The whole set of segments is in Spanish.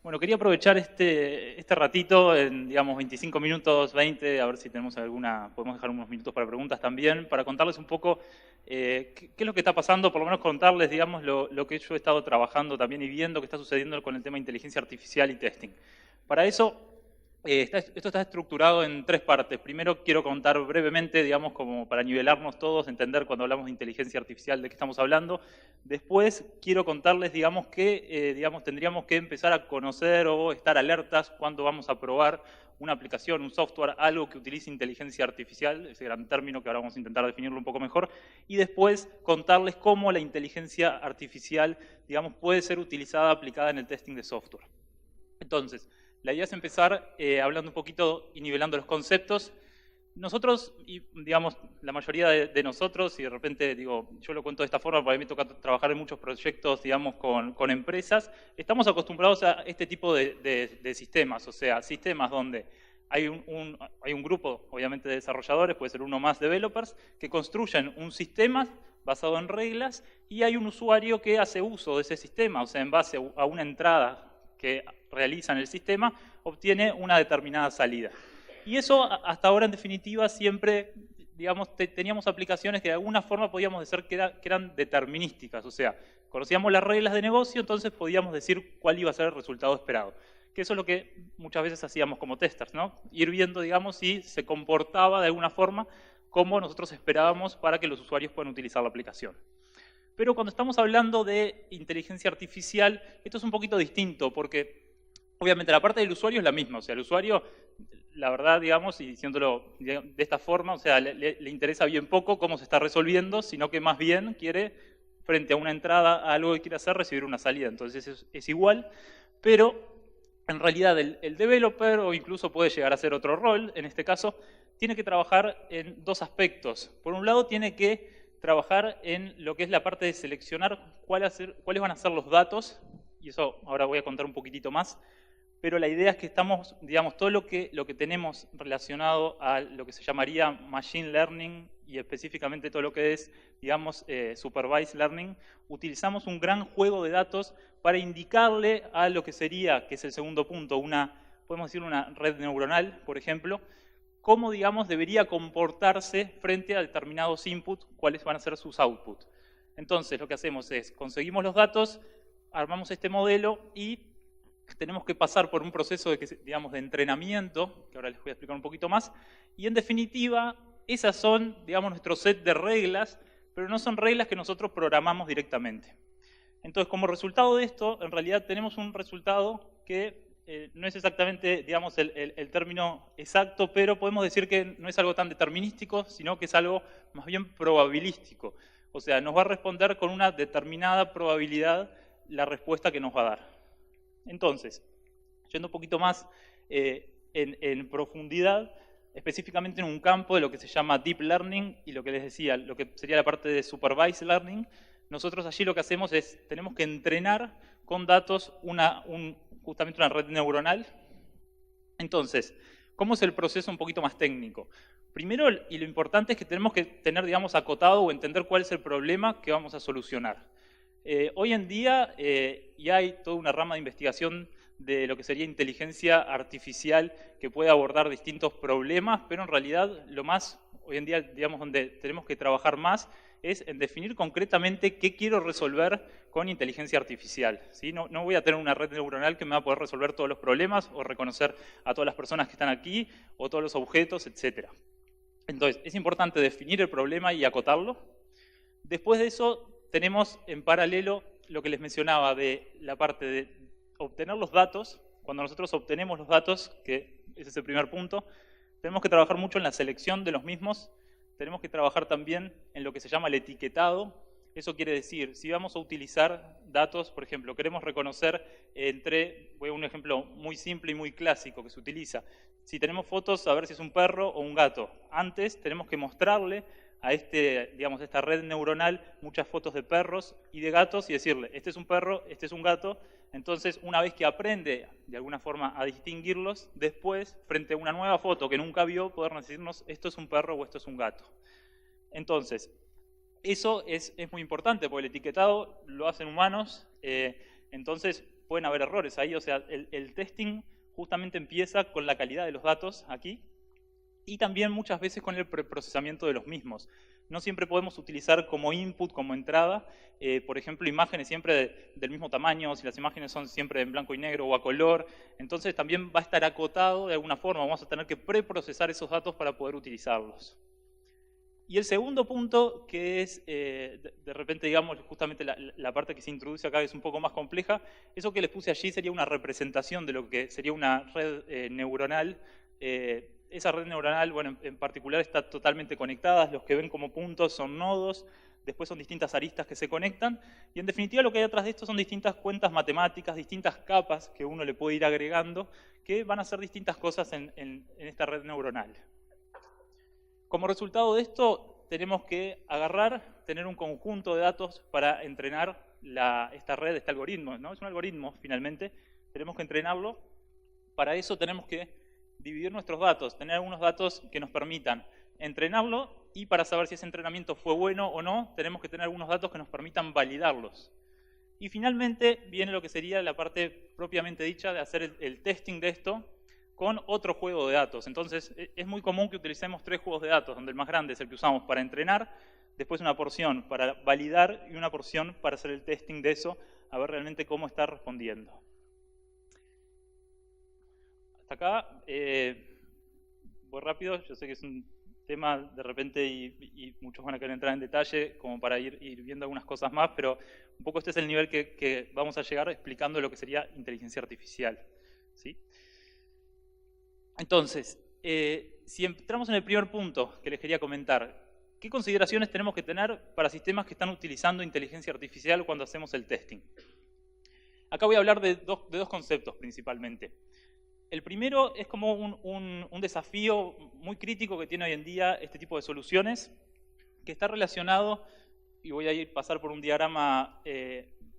Bueno, quería aprovechar este ratito, en, digamos, 25 minutos, 20, a ver si tenemos podemos dejar unos minutos para preguntas también, para contarles un poco qué es lo que está pasando, por lo menos contarles, digamos, lo que yo he estado trabajando también y viendo que está sucediendo con el tema de inteligencia artificial y testing. Para eso, esto está estructurado en tres partes. Primero quiero contar brevemente, digamos, como para nivelarnos todos, entender cuando hablamos de inteligencia artificial de qué estamos hablando. Después quiero contarles, digamos, que tendríamos que empezar a conocer o estar alertas cuando vamos a probar una aplicación, un software, algo que utilice inteligencia artificial, ese gran término que ahora vamos a intentar definirlo un poco mejor. Y después contarles cómo la inteligencia artificial, digamos, puede ser utilizada, aplicada en el testing de software. Entonces, la idea es empezar hablando un poquito y nivelando los conceptos. Nosotros, y digamos, la mayoría de nosotros, y de repente, digo, yo lo cuento de esta forma, porque a mí me toca trabajar en muchos proyectos, digamos, con empresas, estamos acostumbrados a este tipo de sistemas, o sea, sistemas donde hay un grupo, obviamente, de desarrolladores, puede ser uno más developers, que construyen un sistema basado en reglas, y hay un usuario que hace uso de ese sistema, o sea, en base a una entrada que realiza en el sistema, obtiene una determinada salida. Y eso, hasta ahora, en definitiva, siempre, digamos, teníamos aplicaciones que de alguna forma podíamos decir que eran determinísticas, o sea, conocíamos las reglas de negocio, entonces podíamos decir cuál iba a ser el resultado esperado. Que eso es lo que muchas veces hacíamos como testers, ¿no? Ir viendo, digamos, si se comportaba de alguna forma como nosotros esperábamos para que los usuarios puedan utilizar la aplicación. Pero cuando estamos hablando de inteligencia artificial, esto es un poquito distinto, porque obviamente la parte del usuario es la misma, o sea, el usuario, la verdad, digamos, y diciéndolo de esta forma, o sea, le interesa bien poco cómo se está resolviendo, sino que más bien quiere, frente a una entrada, a algo que quiere hacer, recibir una salida. Entonces es igual, pero en realidad el developer, o incluso puede llegar a ser otro rol, en este caso, tiene que trabajar en dos aspectos. Por un lado, tiene que trabajar en lo que es la parte de seleccionar cuáles van a ser los datos, y eso ahora voy a contar un poquitito más, pero la idea es que estamos, digamos, todo lo que tenemos relacionado a lo que se llamaría Machine Learning y específicamente todo lo que es, digamos, Supervised Learning, utilizamos un gran juego de datos para indicarle a lo que sería, que es el segundo punto, podemos decir una red neuronal, por ejemplo, cómo, digamos, debería comportarse frente a determinados inputs, cuáles van a ser sus outputs. Entonces, lo que hacemos es, conseguimos los datos, armamos este modelo y tenemos que pasar por un proceso digamos, de entrenamiento, que ahora les voy a explicar un poquito más, y en definitiva, esas son, digamos, nuestro set de reglas, pero no son reglas que nosotros programamos directamente. Entonces, como resultado de esto, en realidad tenemos un resultado que no es exactamente, digamos, el término exacto, pero podemos decir que no es algo tan determinístico, sino que es algo más bien probabilístico. O sea, nos va a responder con una determinada probabilidad la respuesta que nos va a dar. Entonces, yendo un poquito más en profundidad, específicamente en un campo de lo que se llama Deep Learning y lo que les decía, lo que sería la parte de Supervised Learning, nosotros allí lo que hacemos es, tenemos que entrenar con datos justamente una red neuronal. Entonces, ¿cómo es el proceso un poquito más técnico? Primero, y lo importante es que tenemos que tener, digamos, acotado o entender cuál es el problema que vamos a solucionar. Hoy en día ya hay toda una rama de investigación de lo que sería inteligencia artificial que puede abordar distintos problemas, pero en realidad lo más, hoy en día, digamos, donde tenemos que trabajar más es en definir concretamente qué quiero resolver con inteligencia artificial, ¿sí? No voy a tener una red neuronal que me va a poder resolver todos los problemas o reconocer a todas las personas que están aquí o todos los objetos, etc. Entonces, es importante definir el problema y acotarlo. Después de eso, tenemos en paralelo lo que les mencionaba de la parte de obtener los datos. Cuando nosotros obtenemos los datos, que ese es el primer punto, tenemos que trabajar mucho en la selección de los mismos, tenemos que trabajar también en lo que se llama el etiquetado. Eso quiere decir, si vamos a utilizar datos, por ejemplo, queremos reconocer voy a un ejemplo muy simple y muy clásico que se utiliza, si tenemos fotos, a ver si es un perro o un gato. Antes tenemos que mostrarle a esta red neuronal muchas fotos de perros y de gatos y decirle, este es un perro, este es un gato. Entonces, una vez que aprende de alguna forma a distinguirlos, después, frente a una nueva foto que nunca vio, poder decirnos, esto es un perro o esto es un gato. Entonces, eso es muy importante, porque el etiquetado lo hacen humanos. Entonces, pueden haber errores ahí, o sea, el testing justamente empieza con la calidad de los datos aquí, y también muchas veces con el preprocesamiento de los mismos. No siempre podemos utilizar como input, como entrada, por ejemplo, imágenes siempre del mismo tamaño, si las imágenes son siempre en blanco y negro o a color, entonces también va a estar acotado de alguna forma, vamos a tener que preprocesar esos datos para poder utilizarlos. Y el segundo punto, que es, de repente, digamos, justamente la parte que se introduce acá es un poco más compleja, eso que les puse allí sería una representación de lo que sería una red neuronal. Esa red neuronal, bueno, en particular está totalmente conectada, los que ven como puntos son nodos, después son distintas aristas que se conectan, y en definitiva lo que hay atrás de esto son distintas cuentas matemáticas, distintas capas que uno le puede ir agregando, que van a hacer distintas cosas en esta red neuronal. Como resultado de esto, tenemos que tener un conjunto de datos para entrenar esta red, este algoritmo, ¿no? Es un algoritmo, finalmente, tenemos que entrenarlo. Para eso tenemos que dividir nuestros datos, tener algunos datos que nos permitan entrenarlo, y para saber si ese entrenamiento fue bueno o no, tenemos que tener algunos datos que nos permitan validarlos. Y finalmente viene lo que sería la parte propiamente dicha de hacer el testing de esto con otro juego de datos. Entonces, es muy común que utilicemos 3 juegos de datos, donde el más grande es el que usamos para entrenar, después una porción para validar y una porción para hacer el testing de eso, a ver realmente cómo está respondiendo. Hasta acá, voy rápido, yo sé que es un tema de repente y muchos van a querer entrar en detalle como para ir viendo algunas cosas más, pero un poco este es el nivel que vamos a llegar explicando lo que sería inteligencia artificial, ¿sí? Entonces, si entramos en el primer punto que les quería comentar, ¿qué consideraciones tenemos que tener para sistemas que están utilizando inteligencia artificial cuando hacemos el testing? Acá voy a hablar de dos conceptos principalmente. El primero es como un desafío muy crítico que tiene hoy en día este tipo de soluciones, que está relacionado, y voy a pasar por un diagrama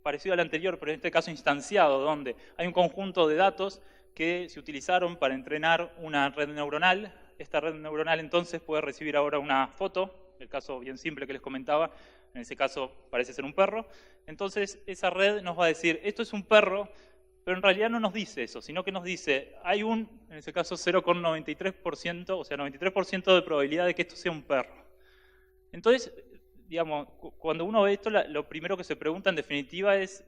parecido al anterior, pero en este caso instanciado, donde hay un conjunto de datos que se utilizaron para entrenar una red neuronal. Esta red neuronal entonces puede recibir ahora una foto, el caso bien simple que les comentaba, en ese caso parece ser un perro. Entonces esa red nos va a decir, esto es un perro, pero en realidad no nos dice eso, sino que nos dice, hay en ese caso 0,93%, o sea, 93% de probabilidad de que esto sea un perro. Entonces, digamos, cuando uno ve esto, lo primero que se pregunta en definitiva es,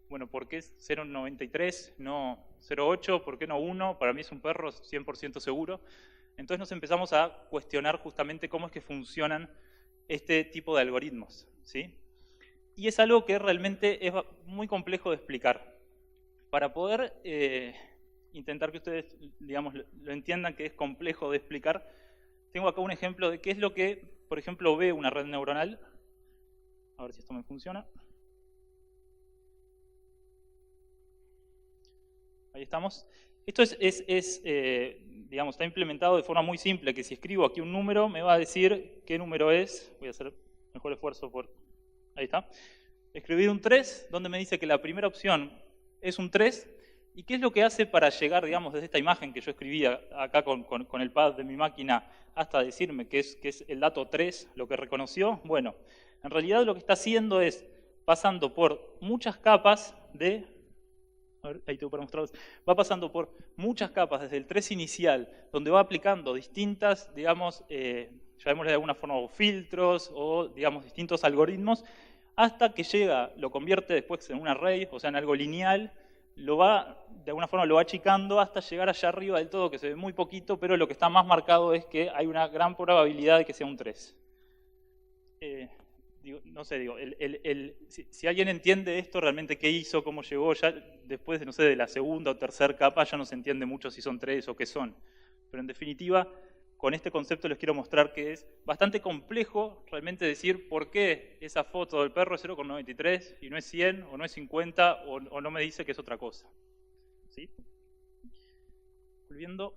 bueno, ¿por qué 0,93, no 0,8? ¿Por qué no 1? Para mí es un perro 100% seguro. Entonces nos empezamos a cuestionar justamente cómo es que funcionan este tipo de algoritmos, ¿sí? Y es algo que realmente es muy complejo de explicar. Para poder intentar que ustedes, digamos, lo entiendan, que es complejo de explicar, tengo acá un ejemplo de qué es lo que, por ejemplo, ve una red neuronal. A ver si esto me funciona. Ahí estamos. Esto digamos, está implementado de forma muy simple, que si escribo aquí un número, me va a decir qué número es. Voy a hacer mejor esfuerzo por... Ahí está. Escribí un 3, donde me dice que la primera opción es un 3, y qué es lo que hace para llegar, digamos, desde esta imagen que yo escribía acá con el pad de mi máquina hasta decirme que es el dato 3 lo que reconoció. Bueno, en realidad lo que está haciendo es pasando por muchas capas de... A ver, ahí tengo para mostrarles. Va pasando por muchas capas desde el 3 inicial, donde va aplicando distintas, digamos, llamémosle de alguna forma filtros o, digamos, distintos algoritmos, hasta que llega, lo convierte después en un array, o sea, en algo lineal, de alguna forma lo va achicando hasta llegar allá arriba del todo, que se ve muy poquito, pero lo que está más marcado es que hay una gran probabilidad de que sea un 3. Si alguien entiende esto, realmente qué hizo, cómo llegó, ya después de, no sé, de la segunda o tercera capa ya no se entiende mucho si son 3 o qué son. Pero en definitiva, con este concepto les quiero mostrar que es bastante complejo realmente decir por qué esa foto del perro es 0,93 y no es 100 o no es 50 o no me dice que es otra cosa. ¿Sí? Volviendo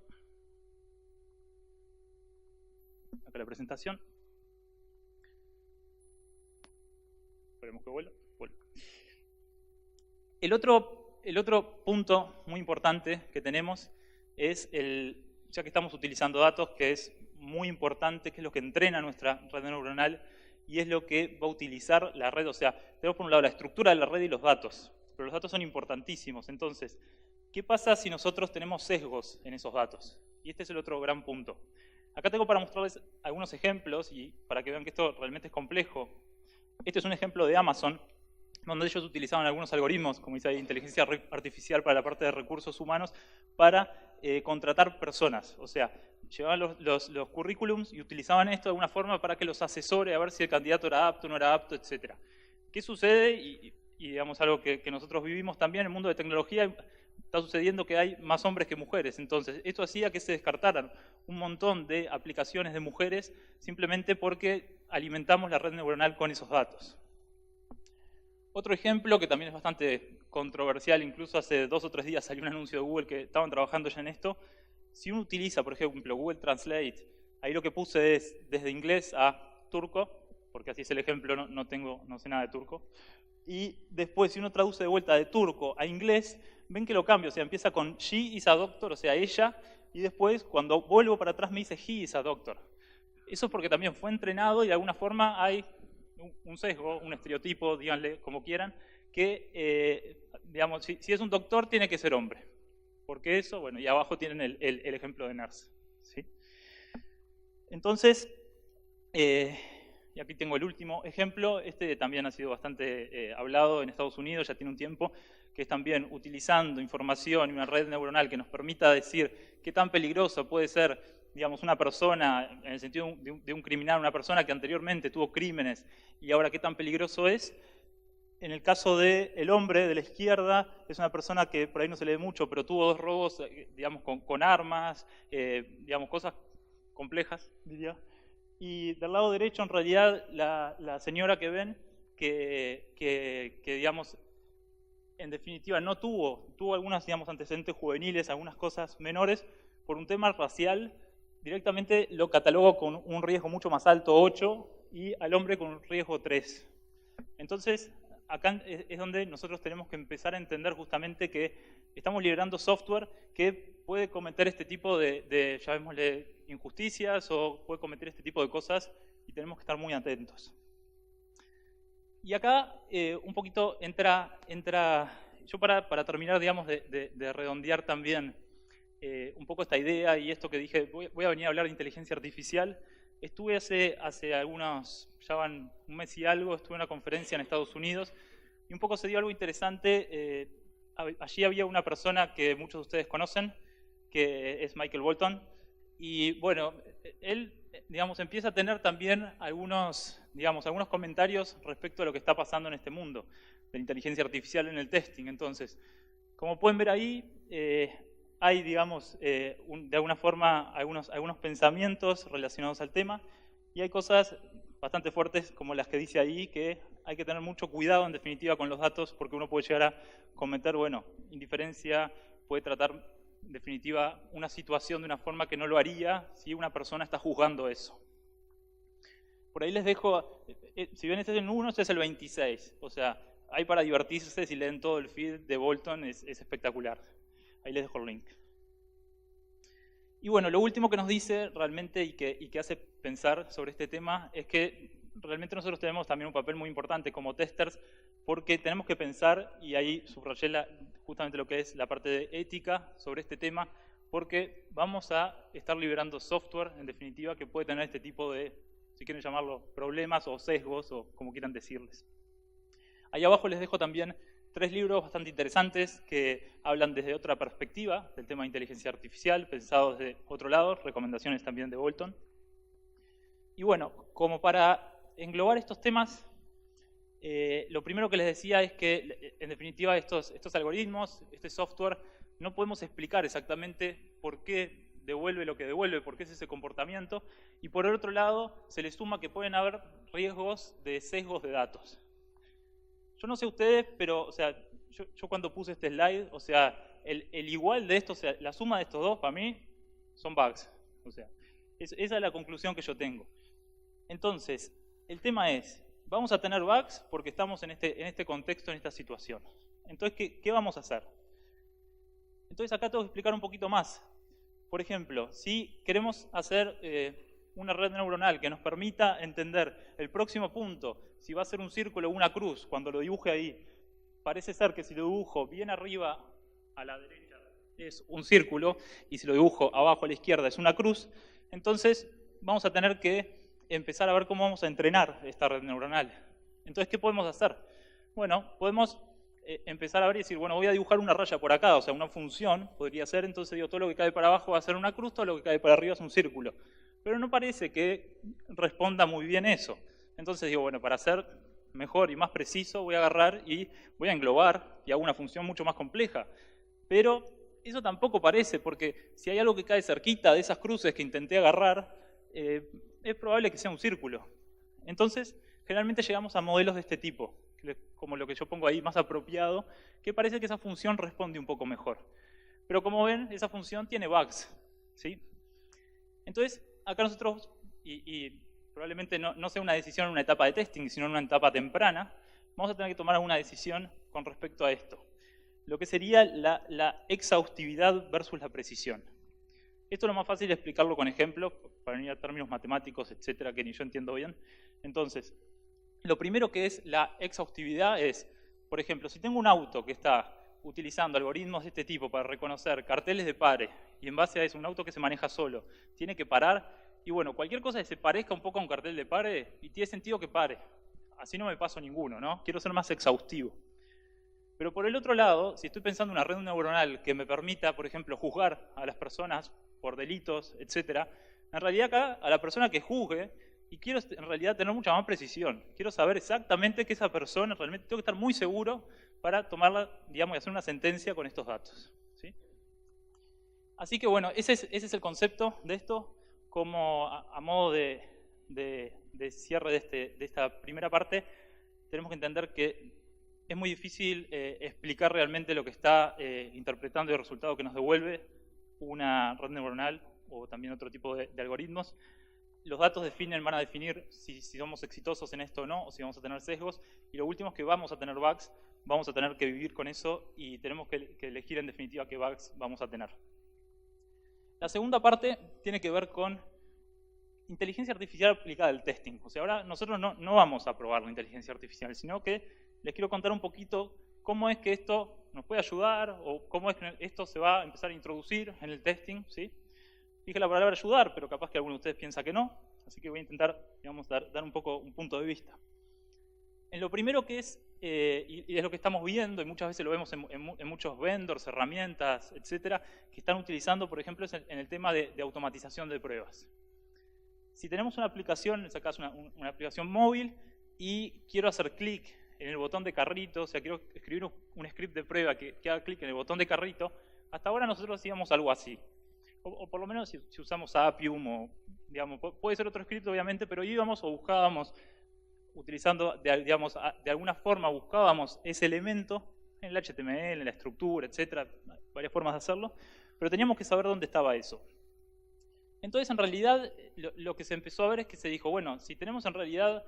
acá la presentación. Esperemos que vuelva. El otro punto muy importante que tenemos es ya que estamos utilizando datos, que es muy importante, que es lo que entrena nuestra red neuronal y es lo que va a utilizar la red. O sea, tenemos por un lado la estructura de la red y los datos. pero los datos son importantísimos. Entonces, ¿qué pasa si nosotros tenemos sesgos en esos datos? Y este es el otro gran punto. Acá tengo para mostrarles algunos ejemplos y para que vean que esto realmente es complejo. Este es un ejemplo de Amazon, donde ellos utilizaban algunos algoritmos, como dice ahí, inteligencia artificial para la parte de recursos humanos, para contratar personas. O sea, llevaban los currículums y utilizaban esto de alguna forma para que los asesore a ver si el candidato era apto, no era apto, etc. ¿Qué sucede? Y digamos algo que nosotros vivimos también en el mundo de tecnología, está sucediendo que hay más hombres que mujeres. Entonces, esto hacía que se descartaran un montón de aplicaciones de mujeres simplemente porque alimentamos la red neuronal con esos datos. Otro ejemplo que también es bastante controversial, incluso hace 2 o 3 días salió un anuncio de Google que estaban trabajando ya en esto. Si uno utiliza, por ejemplo, Google Translate, ahí lo que puse es desde inglés a turco, porque así es el ejemplo, no sé nada de turco. Y después, si uno traduce de vuelta de turco a inglés, ven que lo cambia, o sea, empieza con she is a doctor, o sea, ella, y después, cuando vuelvo para atrás, me dice he is a doctor. Eso es porque también fue entrenado y de alguna forma hay un sesgo, un estereotipo, díganle como quieran, que, digamos, si es un doctor, tiene que ser hombre. Porque eso, bueno, y abajo tienen el ejemplo de nurse, ¿sí? Entonces, y aquí tengo el último ejemplo, este también ha sido bastante hablado en Estados Unidos, ya tiene un tiempo, que es también utilizando información y una red neuronal que nos permita decir qué tan peligroso puede ser, digamos, una persona, en el sentido de un criminal, una persona que anteriormente tuvo crímenes y ahora qué tan peligroso es. En el caso del hombre de la izquierda, es una persona que por ahí no se lee mucho, pero tuvo 2 robos, digamos, con armas, digamos, cosas complejas, diría. Y del lado derecho, en realidad, la señora que ven, que digamos, en definitiva, no tuvo algunos, digamos, antecedentes juveniles, algunas cosas menores, por un tema racial, directamente lo catalogo con un riesgo mucho más alto, 8, y al hombre con un riesgo 3. Entonces, acá es donde nosotros tenemos que empezar a entender justamente que estamos liberando software que puede cometer este tipo de llamémosle, injusticias o puede cometer este tipo de cosas y tenemos que estar muy atentos. Y acá un poquito entra yo para terminar, digamos, de redondear también un poco esta idea y esto que dije, voy a venir a hablar de inteligencia artificial. Estuve hace algunos, ya van un mes y algo, estuve en una conferencia en Estados Unidos y un poco se dio algo interesante. Allí había una persona que muchos de ustedes conocen, que es Michael Bolton, y bueno, él, digamos, empieza a tener también algunos comentarios respecto a lo que está pasando en este mundo de la inteligencia artificial en el testing. Entonces, como pueden ver ahí, hay, digamos, de alguna forma algunos pensamientos relacionados al tema y hay cosas bastante fuertes como las que dice ahí, que hay que tener mucho cuidado en definitiva con los datos porque uno puede llegar a cometer, bueno, indiferencia, puede tratar en definitiva una situación de una forma que no lo haría si una persona está juzgando eso. Por ahí les dejo, si ven este es el 1, este es el 26, o sea, hay para divertirse, si leen todo el feed de Bolton es espectacular. Ahí les dejo el link. Y bueno, lo último que nos dice realmente y que hace pensar sobre este tema es que realmente nosotros tenemos también un papel muy importante como testers porque tenemos que pensar, y ahí subrayé justamente lo que es la parte de ética sobre este tema, porque vamos a estar liberando software, en definitiva, que puede tener este tipo de, si quieren llamarlo, problemas o sesgos o como quieran decirles. Ahí abajo les dejo también 3 libros bastante interesantes que hablan desde otra perspectiva del tema de inteligencia artificial, pensados desde otro lado, recomendaciones también de Bolton. Y bueno, como para englobar estos temas, lo primero que les decía es que, en definitiva, estos algoritmos, este software, no podemos explicar exactamente por qué devuelve lo que devuelve, por qué es ese comportamiento, y por el otro lado, se le suma que pueden haber riesgos de sesgos de datos. Yo no sé ustedes, pero, o sea, yo cuando puse este slide, o sea, el igual de esto, o sea, la suma de estos dos, para mí, son bugs. O sea, esa es la conclusión que yo tengo. Entonces, el tema es, vamos a tener bugs porque estamos en este contexto, en esta situación. Entonces, ¿qué vamos a hacer? Entonces, acá tengo que explicar un poquito más. Por ejemplo, si queremos hacer una red neuronal que nos permita entender el próximo punto, si va a ser un círculo o una cruz, cuando lo dibuje ahí, parece ser que si lo dibujo bien arriba a la derecha es un círculo, y si lo dibujo abajo a la izquierda es una cruz, entonces vamos a tener que empezar a ver cómo vamos a entrenar esta red neuronal. Entonces, ¿qué podemos hacer? Bueno, podemos empezar a ver y decir, bueno, voy a dibujar una raya por acá, o sea, una función podría ser, entonces digo, todo lo que cae para abajo va a ser una cruz, todo lo que cae para arriba es un círculo. Pero no parece que responda muy bien eso. Entonces digo, bueno, para ser mejor y más preciso voy a agarrar y voy a englobar y hago una función mucho más compleja. Pero eso tampoco parece, porque si hay algo que cae cerquita de esas cruces que intenté agarrar, es probable que sea un círculo. Entonces, generalmente llegamos a modelos de este tipo, como lo que yo pongo ahí, más apropiado, que parece que esa función responde un poco mejor. Pero como ven, esa función tiene bugs, ¿sí? Entonces, acá nosotros, y probablemente no sea una decisión en una etapa de testing, sino en una etapa temprana, vamos a tener que tomar alguna decisión con respecto a esto. Lo que sería la exhaustividad versus la precisión. Esto es lo más fácil de explicarlo con ejemplos, para venir a términos matemáticos, etcétera, que ni yo entiendo bien. Entonces, lo primero que es la exhaustividad es, por ejemplo, si tengo un auto que está utilizando algoritmos de este tipo para reconocer carteles de pare, y en base a eso, un auto que se maneja solo, tiene que parar, y bueno, cualquier cosa que se parezca un poco a un cartel de pare, y tiene sentido que pare. Así no me paso ninguno, ¿no? Quiero ser más exhaustivo. Pero por el otro lado, si estoy pensando en una red neuronal que me permita, por ejemplo, juzgar a las personas por delitos, etcétera, en realidad acá, a la persona que juzgue, y quiero en realidad tener mucha más precisión. Quiero saber exactamente que esa persona, realmente tengo que estar muy seguro para tomarla, digamos, y hacer una sentencia con estos datos, ¿sí? Así que bueno, ese es el concepto de esto, como a modo de cierre de esta primera parte. Tenemos que entender que es muy difícil explicar realmente lo que está interpretando y el resultado que nos devuelve una red neuronal o también otro tipo de algoritmos. Los datos van a definir si somos exitosos en esto o no, o si vamos a tener sesgos. Y lo último es que vamos a tener bugs, vamos a tener que vivir con eso y tenemos que elegir en definitiva qué bugs vamos a tener. La segunda parte tiene que ver con inteligencia artificial aplicada al testing. O sea, ahora nosotros no vamos a probar la inteligencia artificial, sino que les quiero contar un poquito cómo es que esto nos puede ayudar o cómo es que esto se va a empezar a introducir en el testing, ¿sí? Dije la palabra ayudar, pero capaz que alguno de ustedes piensa que no, así que voy a intentar, digamos, dar un poco un punto de vista. En lo primero que es, y es lo que estamos viendo, y muchas veces lo vemos en muchos vendors, herramientas, etcétera, que están utilizando, por ejemplo, es en el tema de automatización de pruebas. Si tenemos una aplicación, en este caso una aplicación móvil, y quiero hacer clic en el botón de carrito, o sea, quiero escribir un script de prueba que haga clic en el botón de carrito, hasta ahora nosotros hacíamos algo así. O por lo menos si usamos Appium, o, digamos, puede ser otro script obviamente, pero íbamos o buscábamos, utilizando, digamos, de alguna forma buscábamos ese elemento en el HTML, en la estructura, etcétera, varias formas de hacerlo, pero teníamos que saber dónde estaba eso. Entonces, en realidad, lo que se empezó a ver es que se dijo, bueno, si tenemos en realidad,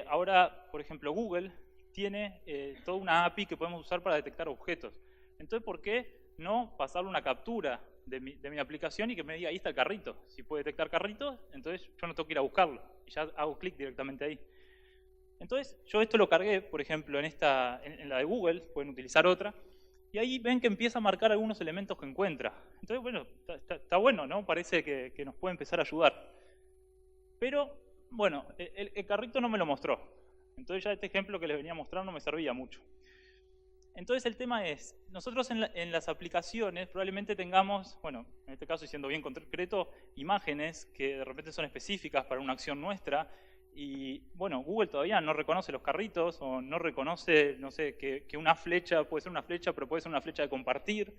ahora, por ejemplo, Google tiene toda una API que podemos usar para detectar objetos. Entonces, ¿por qué no pasarle una captura de mi aplicación y que me diga, ahí está el carrito? Si puede detectar carritos, entonces yo no tengo que ir a buscarlo, y ya hago clic directamente ahí. Entonces, yo esto lo cargué, por ejemplo, en la de Google, pueden utilizar otra, y ahí ven que empieza a marcar algunos elementos que encuentra. Entonces, bueno, está bueno, ¿no? Parece que nos puede empezar a ayudar. Pero, bueno, el carrito no me lo mostró. Entonces ya este ejemplo que les venía a mostrar no me servía mucho. Entonces el tema es, nosotros en las aplicaciones probablemente tengamos, bueno, en este caso, siendo bien concreto, imágenes que de repente son específicas para una acción nuestra. Y bueno, Google todavía no reconoce los carritos o no reconoce, no sé, que una flecha puede ser una flecha, pero puede ser una flecha de compartir.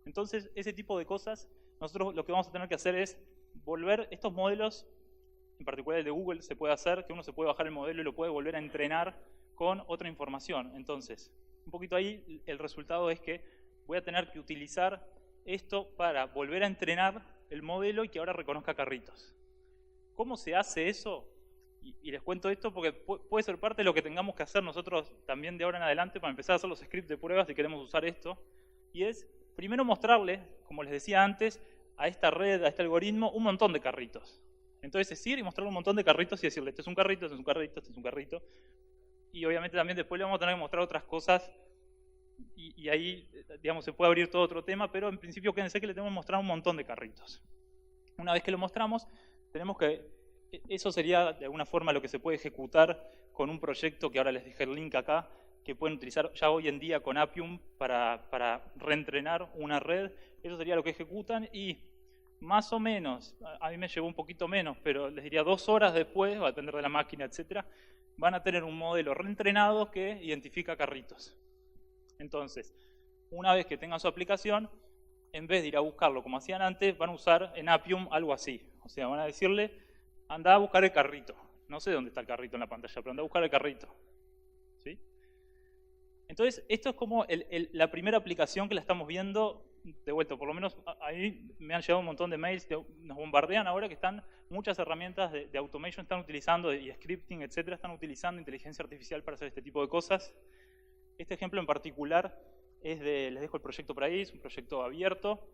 Entonces, ese tipo de cosas, nosotros lo que vamos a tener que hacer es volver estos modelos, en particular el de Google se puede hacer, que uno se puede bajar el modelo y lo puede volver a entrenar con otra información. Entonces, un poquito ahí el resultado es que voy a tener que utilizar esto para volver a entrenar el modelo y que ahora reconozca carritos. ¿Cómo se hace eso? Y les cuento esto porque puede ser parte de lo que tengamos que hacer nosotros también de ahora en adelante para empezar a hacer los scripts de pruebas si queremos usar esto. Y es, primero mostrarle, como les decía antes, a esta red, a este algoritmo, un montón de carritos. Entonces es ir y mostrarle un montón de carritos y decirle, este es un carrito, este es un carrito, este es un carrito. Y obviamente también después le vamos a tener que mostrar otras cosas y ahí, digamos, se puede abrir todo otro tema, pero en principio quédense que le tenemos que mostrar un montón de carritos. Una vez que lo mostramos, tenemos que, eso sería de alguna forma lo que se puede ejecutar con un proyecto que ahora les dejé el link acá, que pueden utilizar ya hoy en día con Appium para reentrenar una red. Eso sería lo que ejecutan y más o menos, a mí me llevó un poquito menos, pero les diría 2 horas después, va a depender de la máquina, etcétera, van a tener un modelo reentrenado que identifica carritos. Entonces, una vez que tengan su aplicación, en vez de ir a buscarlo como hacían antes, van a usar en Appium algo así. O sea, van a decirle, anda a buscar el carrito. No sé dónde está el carrito en la pantalla, pero anda a buscar el carrito. ¿Sí? Entonces, esto es como la primera aplicación que la estamos viendo. De vuelta, por lo menos ahí me han llegado un montón de mails, nos bombardean ahora que están muchas herramientas de automation están utilizando, y scripting, etcétera, están utilizando inteligencia artificial para hacer este tipo de cosas. Este ejemplo en particular es les dejo el proyecto por ahí, es un proyecto abierto,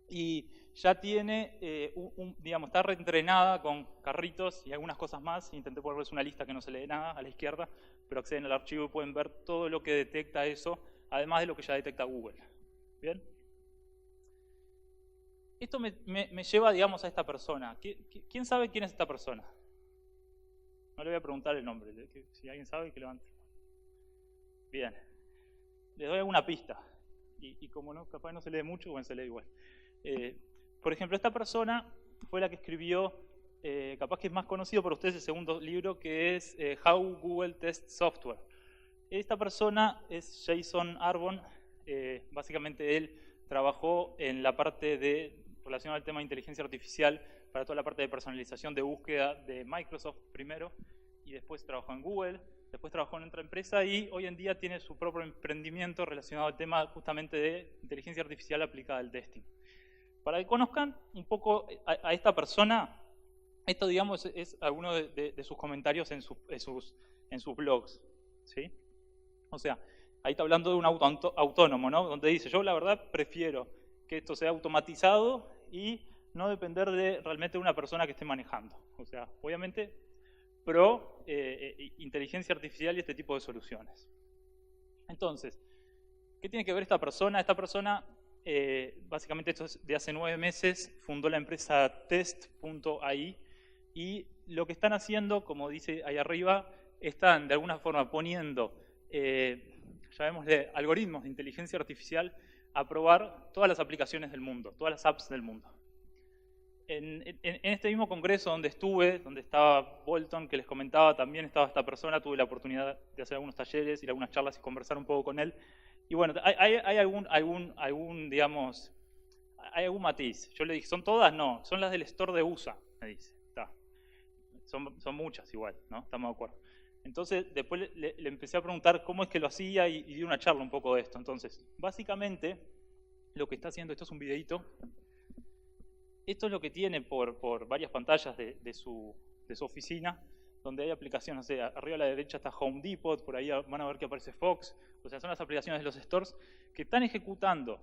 y ya tiene, digamos, está reentrenada con carritos y algunas cosas más. Intenté ponerles una lista que no se lee nada a la izquierda, pero acceden al archivo y pueden ver todo lo que detecta eso, además de lo que ya detecta Google. ¿Bien? Esto me lleva, digamos, a esta persona. ¿Quién sabe quién es esta persona? No le voy a preguntar el nombre. Si alguien sabe, que levante. Bien. Les doy alguna pista. Y como no, capaz no se lee mucho, bueno, se lee igual. Por ejemplo, esta persona fue la que escribió, capaz que es más conocido por ustedes, el segundo libro, que es How Google Test Software. Esta persona es Jason Arbon. Básicamente él trabajó en la parte relacionada al tema de inteligencia artificial para toda la parte de personalización de búsqueda de Microsoft primero, y después trabajó en Google, después trabajó en otra empresa y hoy en día tiene su propio emprendimiento relacionado al tema justamente de inteligencia artificial aplicada al testing. Para que conozcan un poco a esta persona, esto, digamos, es alguno de sus comentarios en sus blogs, ¿sí? O sea, ahí está hablando de un auto autónomo, ¿no? Donde dice, yo la verdad prefiero que esto sea automatizado y no depender de realmente una persona que esté manejando. O sea, obviamente, pro inteligencia artificial y este tipo de soluciones. Entonces, ¿qué tiene que ver esta persona? Esta persona, básicamente esto es de hace 9 meses, fundó la empresa Test.ai y lo que están haciendo, como dice ahí arriba, están de alguna forma poniendo, llamémosle, algoritmos de inteligencia artificial a probar todas las aplicaciones del mundo, todas las apps del mundo. En este mismo congreso donde estuve, donde estaba Bolton, que les comentaba, también estaba esta persona, tuve la oportunidad de hacer algunos talleres, ir a algunas charlas y conversar un poco con él. Y bueno, hay digamos, hay algún matiz. Yo le dije, ¿son todas? No, son las del store de USA, me dice. Está. Son muchas igual, ¿no? Estamos de acuerdo. Entonces, después le empecé a preguntar cómo es que lo hacía y di una charla un poco de esto. Entonces, básicamente, lo que está haciendo, esto es un videíto, esto es lo que tiene por varias pantallas de su oficina, donde hay aplicaciones, o sea, arriba a la derecha está Home Depot, por ahí van a ver que aparece Fox, o sea, son las aplicaciones de los stores que están ejecutando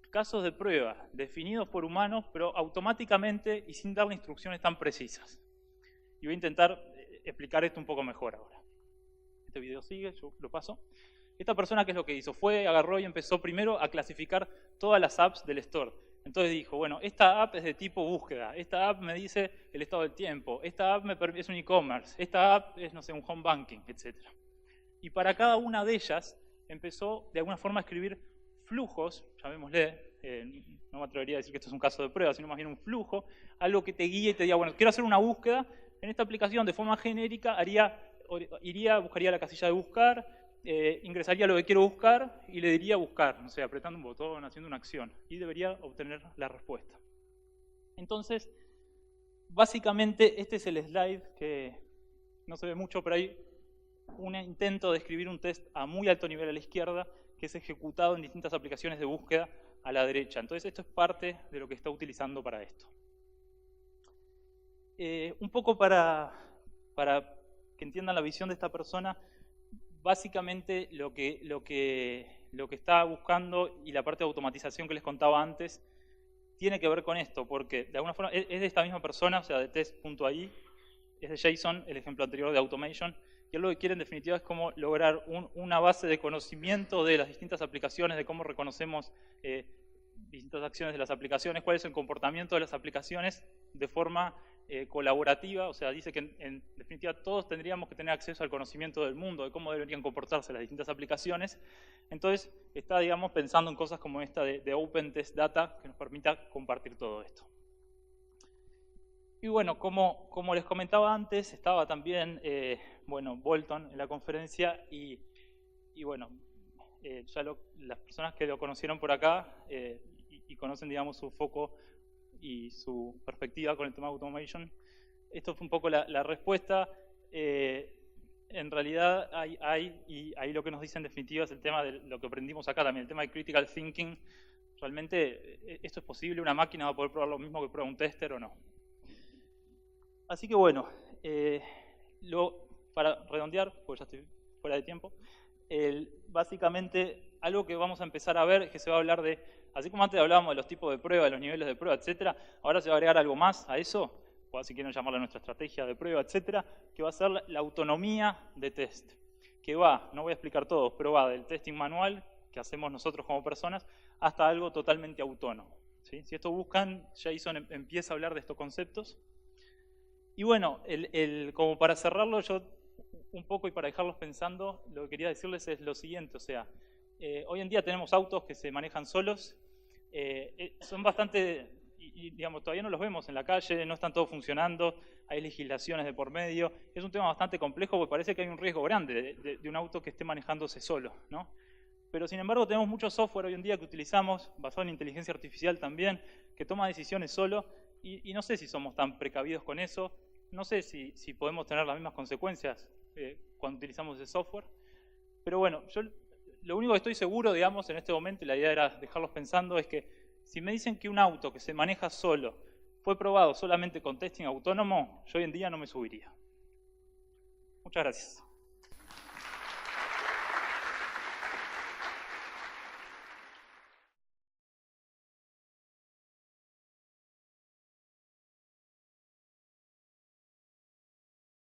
casos de prueba definidos por humanos, pero automáticamente y sin darle instrucciones tan precisas. Y voy a intentar explicar esto un poco mejor ahora. Este video sigue, yo lo paso. Esta persona, ¿qué es lo que hizo? Agarró y empezó primero a clasificar todas las apps del store. Entonces dijo, bueno, esta app es de tipo búsqueda, esta app me dice el estado del tiempo, esta app es un e-commerce, esta app es, no sé, un home banking, etc. Y para cada una de ellas empezó de alguna forma a escribir flujos, llamémosle, no me atrevería a decir que esto es un caso de prueba, sino más bien un flujo, algo que te guíe y te diga, bueno, quiero hacer una búsqueda, en esta aplicación de forma genérica buscaría la casilla de buscar, ingresaría lo que quiero buscar y le diría buscar, no sé, apretando un botón, haciendo una acción, y debería obtener la respuesta. Entonces, básicamente este es el slide que no se ve mucho, pero hay un intento de escribir un test a muy alto nivel a la izquierda que es ejecutado en distintas aplicaciones de búsqueda a la derecha. Entonces esto es parte de lo que está utilizando para esto. Un poco para que entiendan la visión de esta persona, básicamente lo que está buscando y la parte de automatización que les contaba antes tiene que ver con esto, porque de alguna forma es de esta misma persona, o sea, de test.ai, es de Jason, el ejemplo anterior de automation, y él lo que quiere en definitiva es cómo lograr una base de conocimiento de las distintas aplicaciones, de cómo reconocemos distintas acciones de las aplicaciones, cuál es el comportamiento de las aplicaciones de forma colaborativa. O sea, dice que en definitiva todos tendríamos que tener acceso al conocimiento del mundo, de cómo deberían comportarse las distintas aplicaciones. Entonces está, digamos, pensando en cosas como esta de Open Test Data, que nos permita compartir todo esto. Y bueno, como les comentaba antes, estaba también bueno, Bolton en la conferencia y bueno, ya las personas que lo conocieron por acá y conocen, digamos, su foco y su perspectiva con el tema de automation, esto fue un poco la respuesta. En realidad y ahí lo que nos dice en definitiva es el tema de lo que aprendimos acá también, el tema de critical thinking. Realmente esto es posible, una máquina va a poder probar lo mismo que prueba un tester o no. Así que bueno, para redondear, porque ya estoy fuera de tiempo, básicamente algo que vamos a empezar a ver es que se va a hablar de, así como antes hablábamos de los tipos de prueba, de los niveles de prueba, etcétera, ahora se va a agregar algo más a eso, o si quieren llamarlo nuestra estrategia de prueba, etcétera, que va a ser la autonomía de test, que va, no voy a explicar todo, pero va del testing manual que hacemos nosotros como personas hasta algo totalmente autónomo, ¿sí? Si esto buscan, Jason empieza a hablar de estos conceptos. Y bueno, como para cerrarlo, yo un poco y para dejarlos pensando, lo que quería decirles es lo siguiente, o sea, hoy en día tenemos autos que se manejan solos, son bastante, y digamos, todavía no los vemos en la calle, no están todos funcionando, hay legislaciones de por medio, es un tema bastante complejo porque parece que hay un riesgo grande de un auto que esté manejándose solo, ¿no? Pero sin embargo tenemos mucho software hoy en día que utilizamos, basado en inteligencia artificial también, que toma decisiones solo, y no sé si somos tan precavidos con eso, no sé si podemos tener las mismas consecuencias cuando utilizamos ese software, pero bueno, yo lo único que estoy seguro, digamos, en este momento, y la idea era dejarlos pensando, es que si me dicen que un auto que se maneja solo fue probado solamente con testing autónomo, yo hoy en día no me subiría. Muchas gracias.